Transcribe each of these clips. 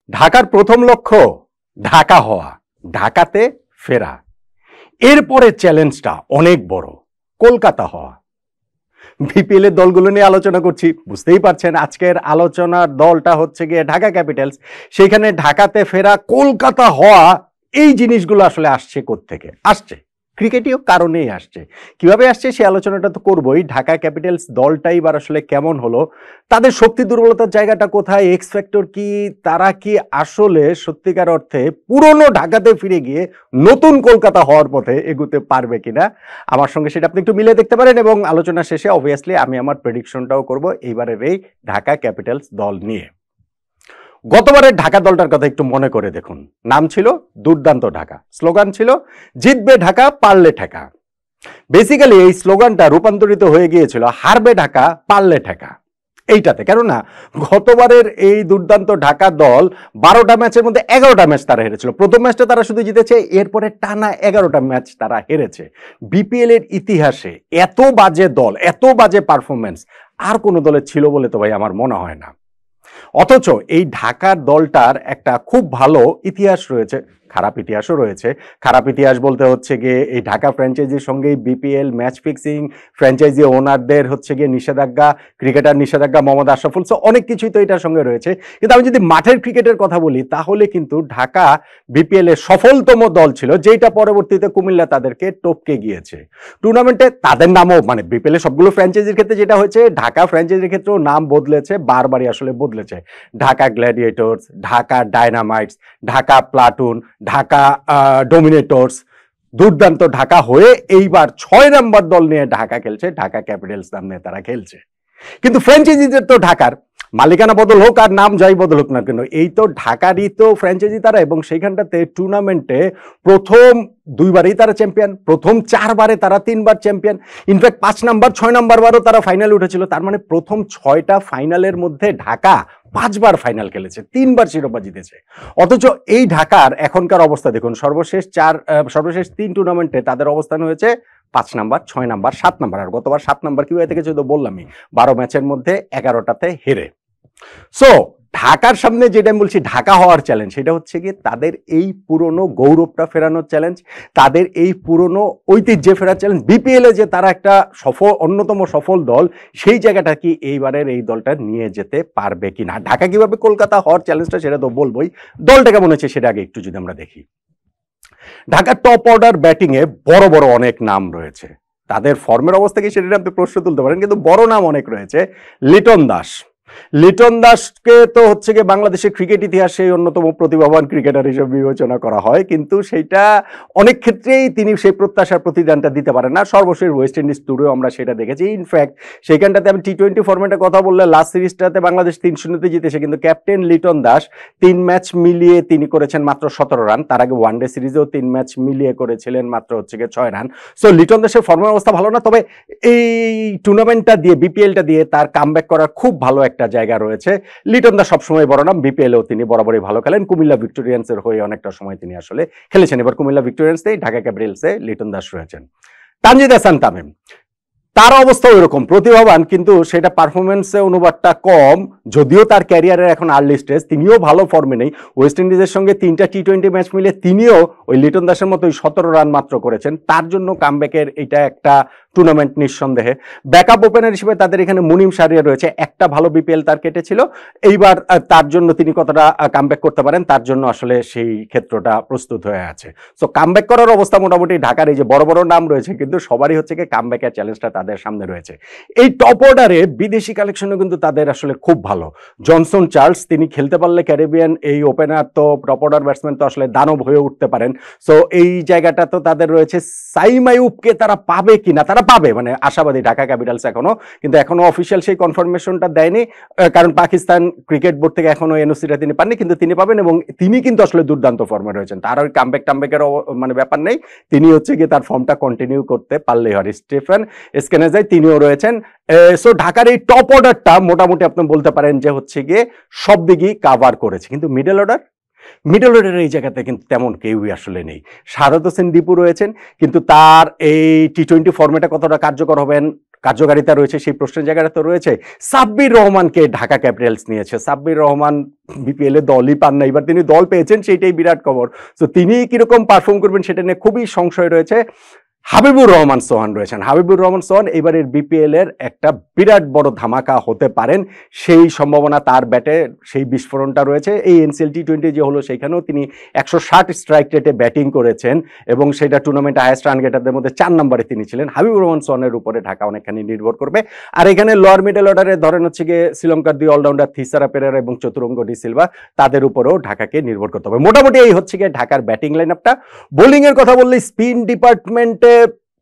ঢাকার প্রথম লক্ষ্য ঢাকা হওয়া, ঢাকাতে ফেরা। এরপরে চ্যালেঞ্জটা অনেক বড়, কলকাতা হওয়া। বিপিএল এর দলগুলো নিয়ে আলোচনা করছি, বুঝতেই পারছেন আজকের আলোচনার দলটা হচ্ছে গিয়ে ঢাকা ক্যাপিটালস। সেখানে ঢাকাতে ফেরা, কলকাতা হওয়া, এই জিনিসগুলো আসলে আসছে কোত্থেকে? আসছে ক্রিকেটীয় কারণেই আসছে। কিভাবে আসছে সে আলোচনাটা তো করবোই। ঢাকা ক্যাপিটালস দলটাই এবার আসলে কেমন হলো, তাদের শক্তি দুর্বলতার জায়গাটা কোথায়, এক্স ফ্যাক্টর কি, তারা কি আসলে সত্যিকার অর্থে পুরনো ঢাকাতে ফিরে গিয়ে নতুন কলকাতা হওয়ার পথে এগুতে পারবে কিনা, আমার সঙ্গে সেটা আপনি একটু মিলে দেখতে পারেন। এবং আলোচনা শেষে অবভিয়াসলি আমি আমার প্রেডিকশনটাও করব এইবারের এই ঢাকা ক্যাপিটালস দল নিয়ে। গতবারের ঢাকা দলটার কথা একটু মনে করে দেখুন। নাম ছিল দুর্দান্ত ঢাকা, স্লোগান ছিল জিতবে ঢাকা পারলে ঠেকা। বেসিক্যালি এই স্লোগানটা রূপান্তরিত হয়ে গিয়েছিল হারবে ঢাকা পারলে ঠেকা এইটাতে। কেননা গতবারের এই দুর্দান্ত ঢাকা দল 12টা ম্যাচের মধ্যে 11টা ম্যাচ তারা হেরেছিল। প্রথম ম্যাচটা তারা শুধু জিতেছে, এরপরে টানা 11টা ম্যাচ তারা হেরেছে। বিপিএল এর ইতিহাসে এত বাজে দল, এত বাজে পারফরমেন্স আর কোনো দলের ছিল বলে তো ভাই আমার মনে হয় না। অথচ এই ঢাকার দলটার একটা খুব ভালো ইতিহাস রয়েছে, খারাপ ইতিহাসও রয়েছে। খারাপ ইতিহাস বলতে হচ্ছে গিয়ে এই ঢাকা ফ্র্যাঞ্চাইজির সঙ্গে বিপিএল ম্যাচ ফিক্সিং, ফ্র্যাঞ্চাইজি ওনারদের হচ্ছে গিয়ে নিষেধাজ্ঞা, ক্রিকেটার নিষেধাজ্ঞা, মোহাম্মদ আশরাফুল, সো অনেক কিছুই তো এটার সঙ্গে রয়েছে। কিন্তু আমি যদি মাঠের ক্রিকেটের কথা বলি তাহলে কিন্তু ঢাকা বিপিএল এর সফলতম দল ছিল, যেটা পরবর্তীতে কুমিল্লা তাদেরকে টপকে গিয়েছে টুর্নামেন্টে। তাদের নামও মানে বিপিএল এর সবগুলো ফ্র্যাঞ্চাইজির ক্ষেত্রে যেটা হয়েছে, ঢাকা ফ্র্যাঞ্চাইজির ক্ষেত্রেও নাম বদলেছে, বারবারই আসলে বদলেছে। Dhaka gladiators, Dhaka dynamites, Dhaka platoon, Dhaka dominators, Durdanto Dhaka হয়ে এইবার 6 নম্বর দল নিয়ে ঢাকা খেলছে, ঢাকা ক্যাপিটালস নাম নিয়ে তারা খেলছে। কিন্তু ফ্র্যাঞ্চাইজিদের তো ঢাকার মালিকানা বদল হোক আর নাম যাই বদল হোক না কেন, এই তো ঢাকারই তো ফ্র্যাঞ্চাইজি তারা। এবং সেইখানটাতে টুর্নামেন্টে প্রথম 2বারই তারা চ্যাম্পিয়ন, প্রথম 4বারে তারা 3বার চ্যাম্পিয়ন, ইনফ্যাক্ট 5 নাম্বার 6 নাম্বার বারও তারা ফাইনাল উঠেছিল। তার মানে প্রথম 6টা ফাইনালের মধ্যে ঢাকা 5বার ফাইনাল খেলেছে, 3বার শিরোপা জিতেছে। অথচ এই ঢাকার এখনকার অবস্থা দেখুন, সর্বশেষ 3 টুর্নামেন্টে তাদের অবস্থান হয়েছে 5 নাম্বার, 6 নাম্বার, 7 নাম্বার। আর গতবার 7 নাম্বার কি হয়ে থেকে তো বললামই, 12 ম্যাচের মধ্যে 11টাতে হেরে। সো ঢাকার সামনে যেটা আমি বলছি ঢাকা হওয়ার চ্যালেঞ্জ, সেটা হচ্ছে গিয়ে তাদের এই পুরনো গৌরবটা ফেরানোর চ্যালেঞ্জ, তাদের এই পুরনো ঐতিহ্যে ফেরার চ্যালেঞ্জ। বিপিএল এ যে তারা একটা অন্যতম সফল দল, সেই জায়গাটা কি এইবারের এই দলটা নিয়ে যেতে পারবে কিনা। ঢাকা কিভাবে কলকাতা হওয়ার চ্যালেঞ্জটা সেটা তো বলবোই, দলটা কেমন হচ্ছে সেটা আগে একটু যদি আমরা দেখি। ঢাকার টপ অর্ডার ব্যাটিংয়ে বড় বড় অনেক নাম রয়েছে, তাদের ফর্মের অবস্থা কি সেটা আপনি প্রশ্ন তুলতে পারেন, কিন্তু বড় নাম অনেক রয়েছে। লিটন দাসকে তো হচ্ছে গিয়ে বাংলাদেশের ক্রিকেট ইতিহাসে অন্যতম প্রতিভাবান ক্রিকেটার হিসেবে বিবেচনা করা হয়, কিন্তু সেইটা অনেক ক্ষেত্রেই তিনি সেই প্রত্যাশার প্রতিদানটা দিতে পারেন না। সর্বশেষ ওয়েস্ট ইন্ডিজ ট্যুরেও আমরা সেটা দেখেছি। ইনফ্যাক্ট সেইখানটাতে আমি টি20 ফরম্যাটের কথা বললে লাস্ট সিরিজটাতে বাংলাদেশ 3-0 জিতেছে, কিন্তু ক্যাপ্টেন লিটন দাস 3 ম্যাচ মিলিয়ে তিনি করেছেন মাত্র 17 রান। তার আগে ওয়ানডে সিরিজেও 3 ম্যাচ মিলিয়ে করেছিলেন মাত্র হচ্ছে গিয়ে 6 রান। সো লিটন দাসের ফর্মের অবস্থা ভালো না, তবে এই টুর্নামেন্টটা দিয়ে, বিপিএলটা দিয়ে তার কামব্যাক করার খুব ভালো একটা জায়গা রয়েছে। লিটন দাস সবসময় বড় নাম, বিপিএলেও তিনি বরাবরই ভালো খেলেন। কুমিল্লা ভিক্টোরিয়ান্সের হয়ে অনেকটা সময় তিনি আসলে খেলেছেন। এবার কুমিল্লা ভিক্টোরিয়ান্সেই ঢাকা ক্যাপিটালসে লিটন দাস রয়েছেন। তানজিদ হাসান তামিম, তার অবস্থা ওইরকম প্রতিভাবান, কিন্তু সেটা পারফরমেন্সে অনুবাদটা কম। যদিও তার ক্যারিয়ারের এখন আর্লি স্টেজ, তিনিও ভালো ফর্মে নেই। ওয়েস্ট ইন্ডিজের সঙ্গে 3টা টি20 ম্যাচ মিলে তিনিও ওই লিটন দাসের মতোই 17 রান মাত্র করেছেন। তার জন্য কামব্যাকের এটা একটা টুর্নামেন্ট নিঃসন্দেহে। ব্যাকআপ ওপেনার হিসেবে তাদের এখানে মুনিম শাহরিয়ার রয়েছে, একটা ভালো বিপিএল তার কেটেছিল। এইবার তার জন্য তিনি কতটা কামব্যাক করতে পারেন, তার জন্য আসলে সেই ক্ষেত্রটা প্রস্তুত হয়ে আছে। সো কামব্যাক করার অবস্থা মোটামুটি ঢাকার এই যে বড় বড় নাম রয়েছে, কিন্তু সবারই হচ্ছে কি কামব্যাকের চ্যালেঞ্জটা তাদের সামনে রয়েছে। এই টপ অর্ডারে বিদেশি কালেকশনও কিন্তু তাদের আসলে খুব ভালো। জনসন চার্লস, তিনি খেলতে পারলে ক্যারিবিয়ান এই ওপেনার তো টপ অর্ডার ব্যাটসম্যান তো আসলে দানব হয়ে উঠতে পারেন। সো এই জায়গাটা তো তাদের রয়েছে। সাইম আইয়ুবকে তারা পাবে কিনা, তারা পাবে মানে আশাবাদী ঢাকা ক্যাপিটালস এখনো, কিন্তু এখনো অফিসিয়াল সেই কনফার্মেশনটা দেয়নি, কারণ পাকিস্তান ক্রিকেট বোর্ড থেকে এখনো এনওসিটা তিনি পাননি, কিন্তু তিনি পাবেন। এবং তিনি কিন্তু আসলে দুর্দান্ত ফর্মে রয়েছেন, তার ওই কামব্যাকের মানে ব্যাপার নেই। তিনি হচ্ছে গিয়ে তার ফর্মটা কন্টিনিউ করতে পারলেই হয়। স্টিফেন এসকেনাজাই তিনিও রয়েছেন। সো ঢাকার এই টপ অর্ডারটা মোটামুটি আপনি বলতে পারেন যে হচ্ছে গিয়ে সব দিকই কাভার করেছে, কিন্তু মিডল অর্ডারের এই জায়গাতে কিন্তু তেমন কেউই আসলে নেই। শাহাদাত হোসেন দীপু রয়েছেন, কিন্তু তার এই টি20 ফর্মেটে কতটা কার্যকর হবেন কার্যকারিতা রয়েছে সেই প্রশ্নের জায়গাটা তো রয়েছে। সাব্বির রহমানকে ঢাকা ক্যাপিটালস নিয়েছে। সাব্বির রহমান বিপিএল এ দলই পান না, এবার তিনি দল পেয়েছেন সেইটাই বিরাট খবর। তো তিনি কিরকম পারফর্ম করবেন সেটা নিয়ে খুবই সংশয় রয়েছে। হাবিবুর রহমান সোহান রয়েছেন। হাবিবুর রহমান সোহান এবারের বিপিএল এর একটা বিরাট বড় ধামাকা হতে পারেন, সেই সম্ভাবনা তার ব্যাটে সেই বিস্ফোরণটা রয়েছে। এই এনসিএল টি20 যে হলো সেইখানেও তিনি 160 স্ট্রাইক রেটে ব্যাটিং করেছেন এবং সেটা টুর্নামেন্টে হাইয়েস্ট রান গেটারদের মধ্যে 4 নম্বরে তিনি ছিলেন। হাবিবুর রহমান সোহানের উপরে ঢাকা অনেকখানি নির্ভর করবে। আর এখানে লোয়ার মিডল অর্ডারে ধরেন হচ্ছে গিয়ে শ্রীলঙ্কার দুই অলরাউন্ডার থিসারা পেরেরা এবং চতুরঙ্গ ডি সিলভা, তাদের উপরেও ঢাকাকে নির্ভর করতে হবে। মোটামুটি এই হচ্ছে গিয়ে ঢাকার ব্যাটিং লাইন আপটা। বোলিং এর কথা বললে স্পিন ডিপার্টমেন্টে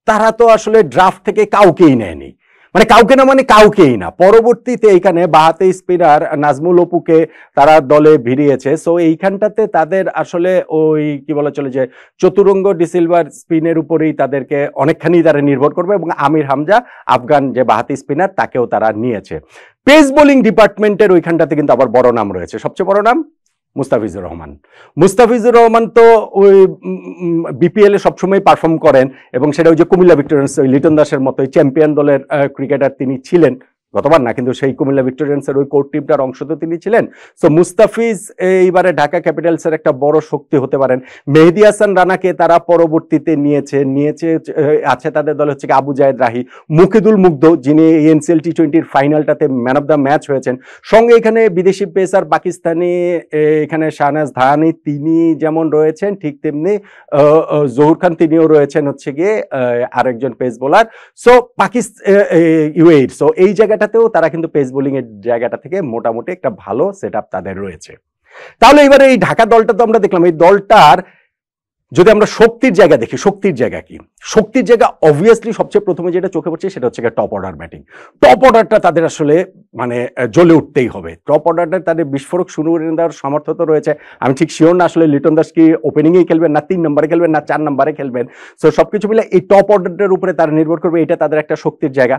তারা তো আসলে ড্রাফট থেকে কাউকেই নেয়নি, মানে কাউকে না, মানে কাউকেই না। পরবর্তীতে এইখানে বাহাতে স্পিনার নাজমুল অপুকে তারা দলে ভিড়িয়েছে। সো এইখানটাতে তাদের আসলে ওই কি বলা চলে যে চতুরঙ্গ ডিসিলভার স্পিনের উপরেই তাদেরকে অনেকখানি তারা নির্ভর করবে এবং আমির হামজা আফগান যে বাহাতি স্পিনার তাকেও তারা নিয়েছে। পেস বোলিং ডিপার্টমেন্টের ওইখানটাতে কিন্তু আবার বড় নাম রয়েছে। সবচেয়ে বড় নাম মুস্তাফিজুর রহমান। মুস্তাফিজুর রহমান তো ওই বিপিএল এ সবসময় পারফর্ম করেন এবং সেটা ওই যে কুমিল্লা ভিক্টোরিয়ান্স ওই লিটন দাসের মতোই চ্যাম্পিয়ন দলের ক্রিকেটার তিনি ছিলেন, গতবার না কিন্তু সেই কুমিল্লা ভিক্টোরিয়ান্সের ওই কোর টিমটার অংশ তো তিনি ছিলেন। সো মুস্তাফিজ এইবারে ঢাকা ক্যাপিটালসের একটা বড় শক্তি হতে পারেন। মেহেদী হাসান রানাকে তারা পরবর্তীতে নিয়েছে আছে তাদের দলে হচ্ছে আবু জায়েদ রাহি, মুকিদুল মুগ্ধ যিনি এনসিএল টি20 ফাইনালটাতে ম্যান অফ দ্য ম্যাচ হয়েছেন। সঙ্গে এখানে বিদেশি পেসার পাকিস্তানি এখানে শাহনাজ ধারানি তিনি যেমন রয়েছেন, ঠিক তেমনি জহুর খান তিনিও রয়েছেন হচ্ছে গিয়ে আরেকজন pace bowler. So UAE so এই জায়গাটা তারা কিন্তু পেস বোলিং এর জায়গাটা থেকে মোটামুটি একটা ভালো সেটআপ তাদের রয়েছে। তাহলে এবারে এই ঢাকা দলটা তো আমরা দেখলাম, এই দলটার যদি আমরা শক্তির জায়গা দেখি, শক্তির জায়গা কি? শক্তির জায়গা অবভিয়াসলি সবচেয়ে প্রথমে যেটা চোখে পড়ছে সেটা হচ্ছে টপ অর্ডার ব্যাটিং। টপ অর্ডারটা তাদের আসলে মানে জ্বলে উঠতেই হবে। টপ অর্ডারটা তাদের বিস্ফোরক শুরু করে দেওয়ার সামর্থ্য তো রয়েছে। আমি ঠিক শিওর না আসলে লিটন দাস কি ওপেনিংয়েই খেলবেন, না 3 নম্বরে খেলবেন, না 4 নম্বরে খেলবেন। সো সবকিছু মিলে এই টপ অর্ডারটার উপরে তারা নির্ভর করবে, এটা তাদের একটা শক্তির জায়গা।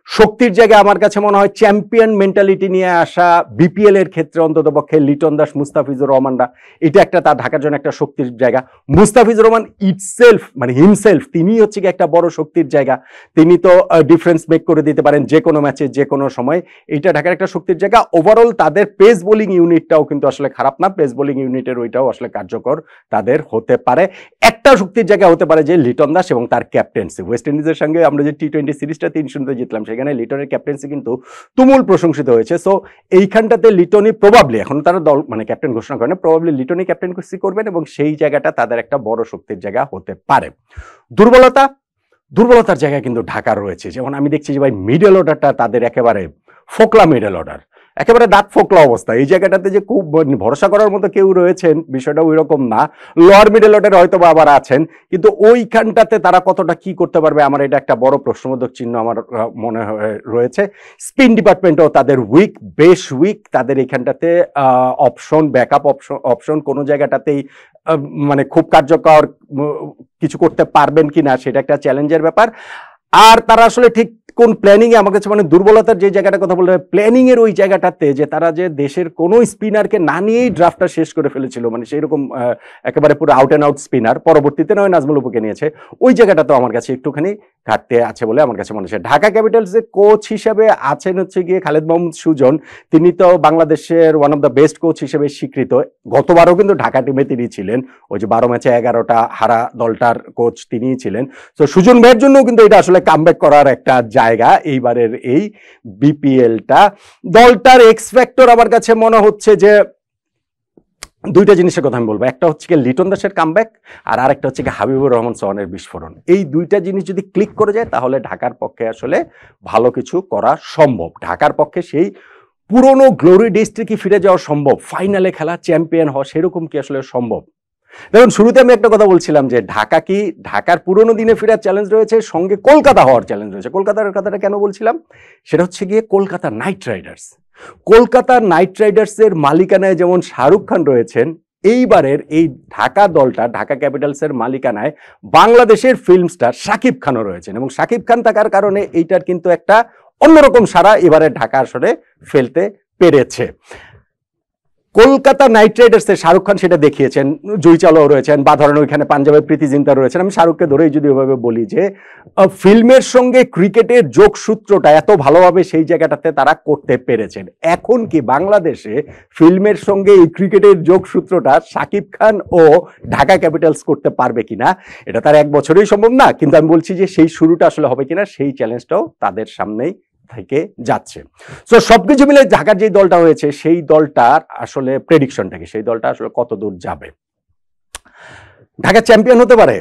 শক্তির জায়গা আমার কাছে মনে হয় চ্যাম্পিয়ন মেন্টালিটি নিয়ে আসা বিপিএল এর ক্ষেত্রে অন্তত পক্ষে লিটন দাস, মুস্তাফিজুর রহমানরা, এটা একটা তার ঢাকার জন্য একটা শক্তির জায়গা। মুস্তাফিজুর রহমান ইটসেলফ মানে হিমসেলফ তিনি হচ্ছে কি একটা বড় শক্তির জায়গা। তিনি তো ডিফারেন্স মেক করে দিতে পারেন যে কোনো ম্যাচে যে কোনো সময়, এটা ঢাকার একটা শক্তির জায়গা। ওভারঅল তাদের পেস বোলিং ইউনিটটাও কিন্তু আসলে খারাপ না, পেস বোলিং ইউনিটের ওইটাও আসলে কার্যকর তাদের হতে পারে। একটা শক্তির জায়গা হতে পারে যে লিটন দাস এবং তার ক্যাপ্টেন্সি। ওয়েস্ট ইন্ডিজের সঙ্গে আমরা যে টি20 সিরিজটা 3-0 জিতলাম সেখানে লিটনের ক্যাপ্টেন্সি কিন্তু তুমুল প্রশংসিত হয়েছে। সো এইখানটাতে লিটনই প্রবাবলি, এখন তারা দল মানে ক্যাপ্টেন ঘোষণা করেন, প্রবাবলি লিটনই ক্যাপ্টেন্সি করবেন এবং সেই জায়গাটা তাদের একটা বড় শক্তির জায়গা হতে পারে। দুর্বলতার জায়গা কিন্তু ঢাকার রয়েছে। যেমন আমি দেখছি যে ভাই মিডল অর্ডারটা তাদের একেবারে ফোকলা মিডল অর্ডার, একেবারে দাঁত ফোকলা অবস্থা। এই জায়গাটাতে যে খুব ভরসা করার মতো কেউ রয়েছেন বিষয়টা ওই রকম না। লোয়ার মিডল অর্ডারে হয়তো বা আবার আছেন, কিন্তু ওইখানটাতে তারা কতটা কি করতে পারবে আমার এটা একটা বড় প্রশ্নবোধক চিহ্ন আমার মনে রয়েছে। স্পিন ডিপার্টমেন্টও তাদের উইক, বেশ উইক। তাদের এইখানটাতে অপশন, ব্যাকআপ অপশন কোনো জায়গাটাতেই মানে খুব কার্যকর কিছু করতে পারবেন কিনা সেটা একটা চ্যালেঞ্জের ব্যাপার। আর তারা আসলে ঠিক কোন প্ল্যানিং এ, আমার কাছে মানে দুর্বলতার যে জায়গাটার কথা বলতে হবে প্ল্যানিং এর ওই জায়গাটাতে, যে তারা যে দেশের কোনো স্পিনারকে না নিয়েই ড্রাফটটা শেষ করে ফেলেছিল, মানে সেই রকম একেবারে পুরো আউট অ্যান্ড আউট স্পিনার, পরবর্তীতে নয় নাজমুল অপুকে নিয়েছে, ওই জায়গাটাতেও আমার কাছে একটুখানি ঘাটতি আছে বলে আমার কাছে মনে হচ্ছে। ঢাকা ক্যাপিটালস এর কোচ হিসেবে আছেন হচ্ছে গিয়ে খালেদ মাহমুদ সুজন। তিনি তো বাংলাদেশের one of the best coach হিসেবে স্বীকৃত। গতবারও কিন্তু ঢাকা টিমে তিনি ছিলেন, ওই যে 12 ম্যাচে 11টা হারা দলটার কোচ তিনিই ছিলেন। তো সুজন ভাইয়ের জন্য কিন্তু এটা আসলে কামব্যাক করার একটা জায়গা এইবারের এই বিপিএলটা। দলটার এক্স ফ্যাক্টর আমার কাছে মনে হচ্ছে যে দুইটা জিনিসের কথা আমি বলবো, একটা হচ্ছে কি লিটন দাসের কামব্যাক, আর আরেকটা হচ্ছে কি হাবিবুর রহমান সোহানের বিস্ফোরণ। এই দুইটা জিনিস যদি ক্লিক করে যায় তাহলে ঢাকার পক্ষে আসলে ভালো কিছু করা সম্ভব। ঢাকার পক্ষে সেই পুরনো গ্লোরি ডেজটি কি ফিরে যাওয়া সম্ভব, ফাইনালে খেলা, চ্যাম্পিয়ন হওয়া, সেরকম কি আসলে সম্ভব? দেখুন শুরুতে আমি একটা কথা বলছিলাম যে ঢাকার পুরোনো দিনে ফেরার চ্যালেঞ্জ রয়েছে, সঙ্গে কলকাতা হওয়ার চ্যালেঞ্জ রয়েছে। কলকাতার কথাটা কেন বলছিলাম সেটা হচ্ছে গিয়ে Kolkata Knight Riders. Kolkata Knight রাইডার্সের মালিকানায় যেমন শাহরুখ খান রয়েছেন, এইবারের এই ঢাকা দলটা, ঢাকা ক্যাপিটালসের মালিকানায় বাংলাদেশের ফিল্ম স্টার শাকিব খানও রয়েছেন এবং শাকিব খান থাকার কারণে এইটার কিন্তু একটা অন্যরকম সারা এবারে ঢাকা আসলে ফেলতে পেরেছে। কলকাতা নাইট রাইডার্সে শাহরুখ খান সেটা দেখিয়েছেন, জুই চাওলাও রয়েছেন, বা ধরেন ওইখানে পাঞ্জাবের প্রীতি জিন্তা রয়েছেন। আমি শাহরুখকে ধরেই যদি ওইভাবে বলি যে ফিল্মের সঙ্গে ক্রিকেটের যোগসূত্রটা এত ভালোভাবে সেই জায়গাটাতে তারা করতে পেরেছেন। এখন কি বাংলাদেশে ফিল্মের সঙ্গে এই ক্রিকেটের যোগসূত্রটা শাকিব খান ও ঢাকা ক্যাপিটালস করতে পারবে কিনা, এটা তার এক বছরেই সম্ভব না, কিন্তু আমি বলছি যে সেই শুরুটা আসলে হবে কিনা সেই চ্যালেঞ্জটাও তাদের সামনেই থেকে যাচ্ছে। সো সবকিছু মিলে ঢাকার যে দলটা হয়েছে সেই দলটার আসলে প্রেডিকশনটা কি, সেই দলটা আসলে কত দূর যাবে? ঢাকা চ্যাম্পিয়ন হতে পারে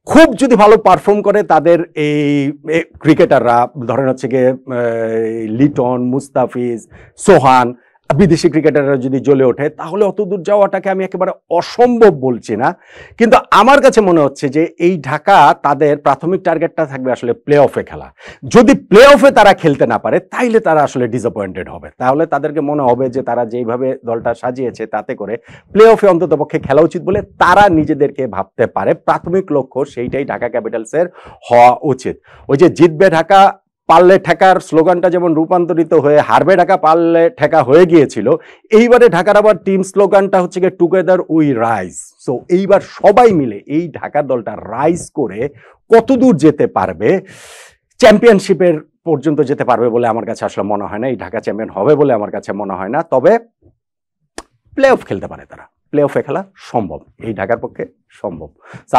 খুব যদি ভালো পারফর্ম করে তাদের এই ক্রিকেটাররা, ধরেন হচ্ছে গিয়ে লিটন, মুস্তাফিজ, সোহান, বিদেশি ক্রিকেটাররা যদি জ্বলে ওঠে, তাহলে অত দূর যাওয়াটাকে আমি একেবারে অসম্ভব বলছি না। কিন্তু আমার কাছে মনে হচ্ছে যে এই ঢাকা তাদের প্রাথমিক টার্গেটটা থাকবে আসলে প্লে অফে খেলা। যদি প্লে অফে তারা খেলতে না পারে তাইলে তারা আসলে ডিসঅ্যাপয়েন্টেড হবে। তাহলে তাদেরকে মনে হবে যে তারা যেইভাবে দলটা সাজিয়েছে তাতে করে প্লে অফে অন্তত পক্ষে খেলা উচিত বলে তারা নিজেদেরকে ভাবতে পারে। প্রাথমিক লক্ষ্য সেইটাই ঢাকা ক্যাপিটালসের হওয়া উচিত। ওই যে জিতবে ঢাকা পারলে ঠেকার স্লোগানটা যেমন রূপান্তরিত হয়ে হারবে ঢাকা পারলে ঠেকা হয়ে গিয়েছিল, এইবারে ঢাকার আবার টিম স্লোগানটা হচ্ছে গিয়ে টুগেদার উই রাইজ। সো এইবার সবাই মিলে এই ঢাকার দলটা রাইজ করে কতদূর যেতে পারবে, চ্যাম্পিয়নশিপের পর্যন্ত যেতে পারবে বলে আমার কাছে আসলে মনে হয় না। এই ঢাকা চ্যাম্পিয়ন হবে বলে আমার কাছে মনে হয় না। তবে প্লে অফ খেলতে পারে তারা, প্লে অফে খেলা সম্ভব, এই ঢাকার পক্ষে সম্ভব।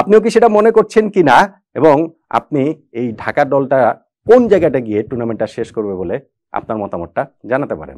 আপনিও কি সেটা মনে করছেন কিনা, এবং আপনি এই ঢাকার দলটা কোন জায়গাটা গিয়ে টুর্নামেন্টটা শেষ করবে বলে আপনার মতামতটা জানাতে পারেন।